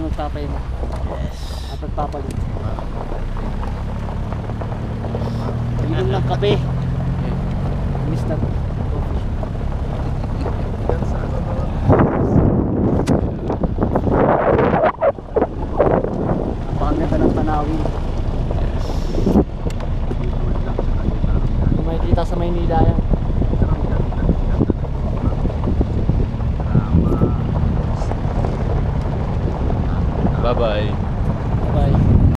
magpapahinga. Yes. At magpapalit. Inom ng kape. Mr. Coffee. Napakaganda ng tanawin. Kung makikita sa Maynila yan. Bye-bye. Bye.